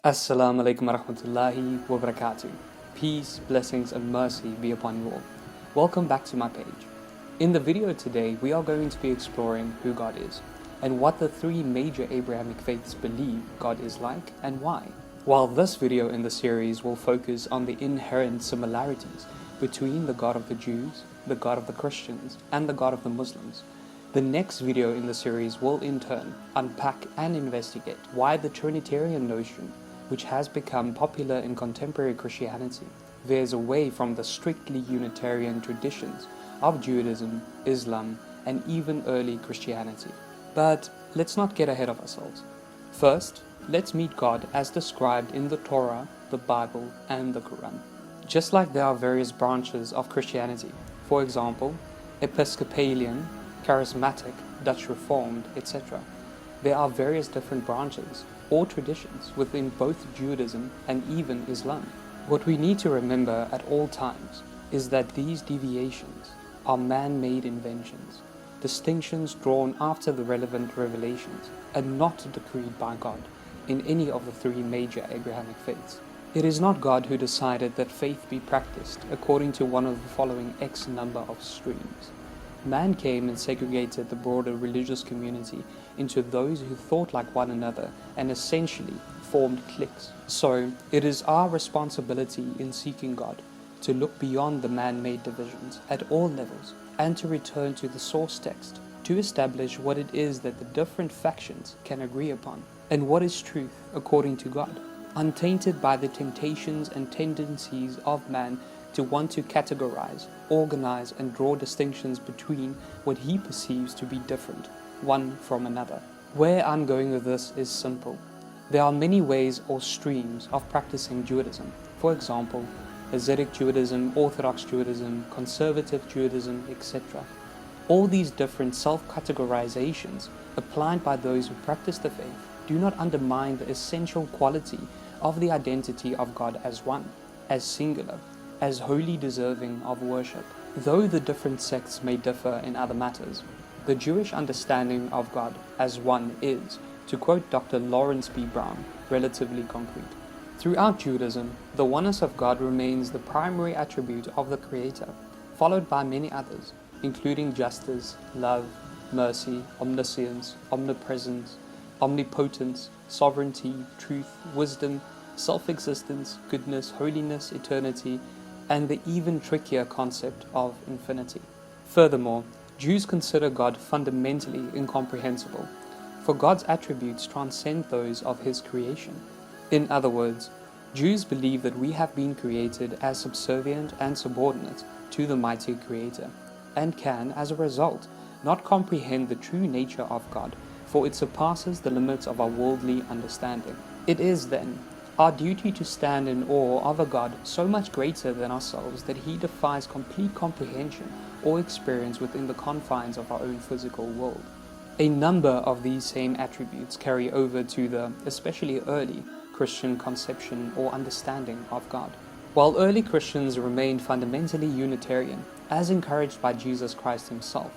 Assalamu alaikum warahmatullahi wabarakatuh. Peace, blessings and mercy be upon you all. Welcome back to my page. In the video today, we are going to be exploring who God is and what the three major Abrahamic faiths believe God is like and why. While this video in the series will focus on the inherent similarities between the God of the Jews, the God of the Christians, and the God of the Muslims, the next video in the series will in turn unpack and investigate why the Trinitarian notion, which has become popular in contemporary Christianity, veers away from the strictly Unitarian traditions of Judaism, Islam, and even early Christianity. But let's not get ahead of ourselves. First, let's meet God as described in the Torah, the Bible, and the Quran. Just like there are various branches of Christianity, for example, Episcopalian, Charismatic, Dutch Reformed, etc., there are various different branches or traditions within both Judaism and even Islam. What we need to remember at all times is that these deviations are man-made inventions, distinctions drawn after the relevant revelations and not decreed by God in any of the three major Abrahamic faiths. It is not God who decided that faith be practiced according to one of the following X number of streams. Man came and segregated the broader religious community into those who thought like one another and essentially formed cliques. So, it is our responsibility in seeking God to look beyond the man-made divisions at all levels and to return to the source text to establish what it is that the different factions can agree upon and what is truth according to God, untainted by the temptations and tendencies of man to want to categorize, organize, and draw distinctions between what he perceives to be different, one from another. Where I'm going with this is simple. There are many ways or streams of practicing Judaism. For example, Hasidic Judaism, Orthodox Judaism, Conservative Judaism, etc. All these different self-categorizations applied by those who practice the faith do not undermine the essential quality of the identity of God as one, as singular, as wholly deserving of worship. Though the different sects may differ in other matters, the Jewish understanding of God as one is, to quote Dr. Lawrence B. Brown, relatively concrete. Throughout Judaism, the oneness of God remains the primary attribute of the Creator, followed by many others, including justice, love, mercy, omniscience, omnipresence, omnipotence, sovereignty, truth, wisdom, self-existence, goodness, holiness, eternity, and the even trickier concept of infinity. Furthermore, Jews consider God fundamentally incomprehensible, for God's attributes transcend those of His creation. In other words, Jews believe that we have been created as subservient and subordinate to the mighty Creator, and can, as a result, not comprehend the true nature of God, for it surpasses the limits of our worldly understanding. It is, then, our duty to stand in awe of a God so much greater than ourselves that He defies complete comprehension or experience within the confines of our own physical world. A number of these same attributes carry over to the, especially early, Christian conception or understanding of God. While early Christians remained fundamentally Unitarian, as encouraged by Jesus Christ Himself,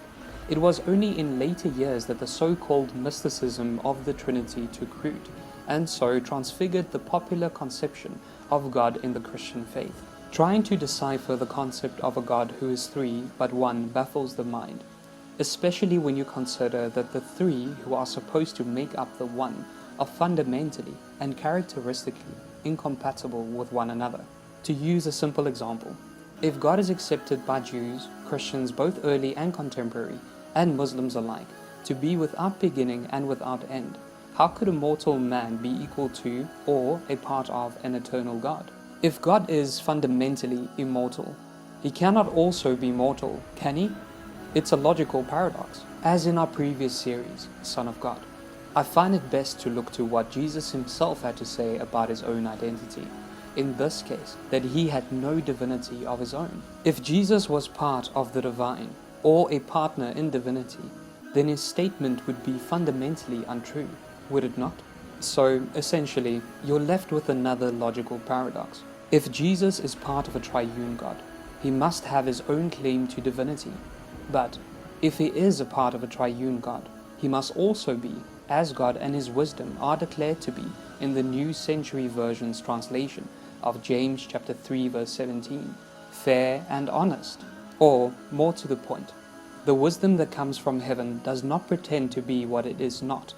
it was only in later years that the so-called mysticism of the Trinity took root, and so transfigured the popular conception of God in the Christian faith. Trying to decipher the concept of a God who is three but one baffles the mind, especially when you consider that the three who are supposed to make up the one are fundamentally and characteristically incompatible with one another. To use a simple example, if God is accepted by Jews, Christians both early and contemporary, and Muslims alike, to be without beginning and without end, how could a mortal man be equal to or a part of an eternal God? If God is fundamentally immortal, He cannot also be mortal, can He? It's a logical paradox. As in our previous series, Son of God, I find it best to look to what Jesus Himself had to say about His own identity. In this case, that He had no divinity of His own. If Jesus was part of the divine, or a partner in divinity, then His statement would be fundamentally untrue, would it not? So, essentially, you're left with another logical paradox. If Jesus is part of a triune God, He must have His own claim to divinity. But, if He is a part of a triune God, He must also be, as God and His wisdom are declared to be in the New Century Version's translation of James chapter 3 verse 17, fair and honest, or, more to the point, the wisdom that comes from heaven does not pretend to be what it is not.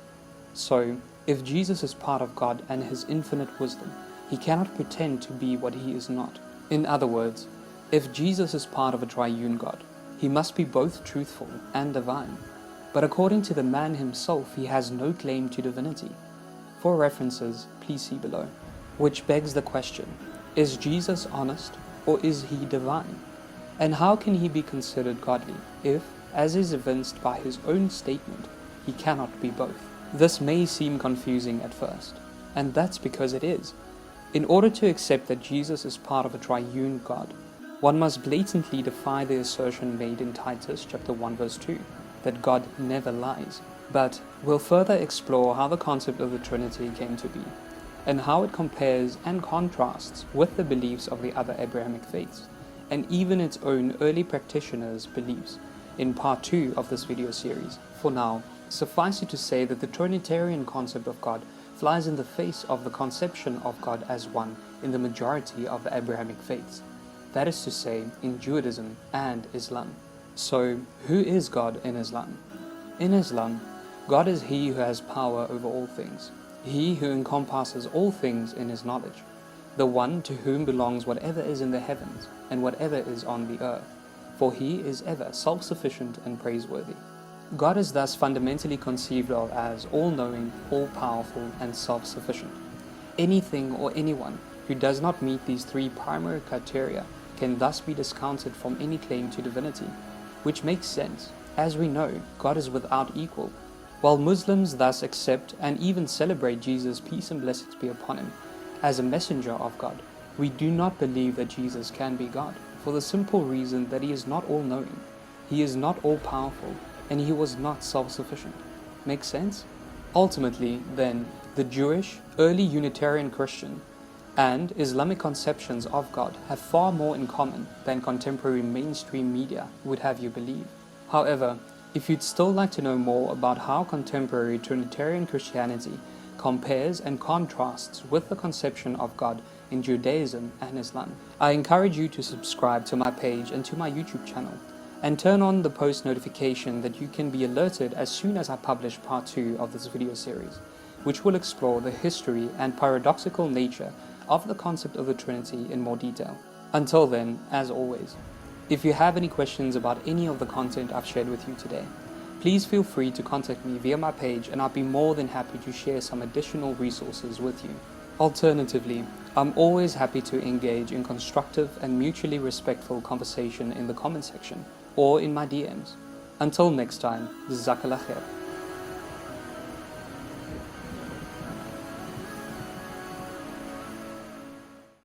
So, if Jesus is part of God and His infinite wisdom, He cannot pretend to be what He is not. In other words, if Jesus is part of a triune God, He must be both truthful and divine. But according to the man himself, He has no claim to divinity. For references, please see below. Which begs the question, is Jesus honest or is He divine? And how can He be considered godly if, as is evinced by His own statement, He cannot be both? This may seem confusing at first, and that's because it is. In order to accept that Jesus is part of a triune God, one must blatantly defy the assertion made in Titus chapter 1 verse 2, that God never lies. But we'll further explore how the concept of the Trinity came to be, and how it compares and contrasts with the beliefs of the other Abrahamic faiths, and even its own early practitioners' beliefs, in part 2 of this video series. For now, suffice it to say that the Trinitarian concept of God flies in the face of the conception of God as one in the majority of the Abrahamic faiths, that is to say, in Judaism and Islam. So, who is God in Islam? In Islam, God is He who has power over all things, He who encompasses all things in His knowledge, the one to whom belongs whatever is in the heavens and whatever is on the earth, for He is ever self-sufficient and praiseworthy. God is thus fundamentally conceived of as all-knowing, all-powerful, and self-sufficient. Anything or anyone who does not meet these three primary criteria can thus be discounted from any claim to divinity, which makes sense. As we know, God is without equal. While Muslims thus accept and even celebrate Jesus, peace and blessings be upon Him, as a messenger of God, we do not believe that Jesus can be God, for the simple reason that He is not all-knowing, He is not all-powerful, and He was not self-sufficient. Make sense? Ultimately, then, the Jewish, early Unitarian Christian, and Islamic conceptions of God have far more in common than contemporary mainstream media would have you believe. However, if you'd still like to know more about how contemporary Trinitarian Christianity compares and contrasts with the conception of God in Judaism and Islam, I encourage you to subscribe to my page and to my YouTube channel, and turn on the post notification that you can be alerted as soon as I publish part 2 of this video series, which will explore the history and paradoxical nature of the concept of the Trinity in more detail. Until then, as always, if you have any questions about any of the content I've shared with you today, please feel free to contact me via my page and I'll be more than happy to share some additional resources with you. Alternatively, I'm always happy to engage in constructive and mutually respectful conversation in the comment section or in my DMs. Until next time, Jazakallah khair.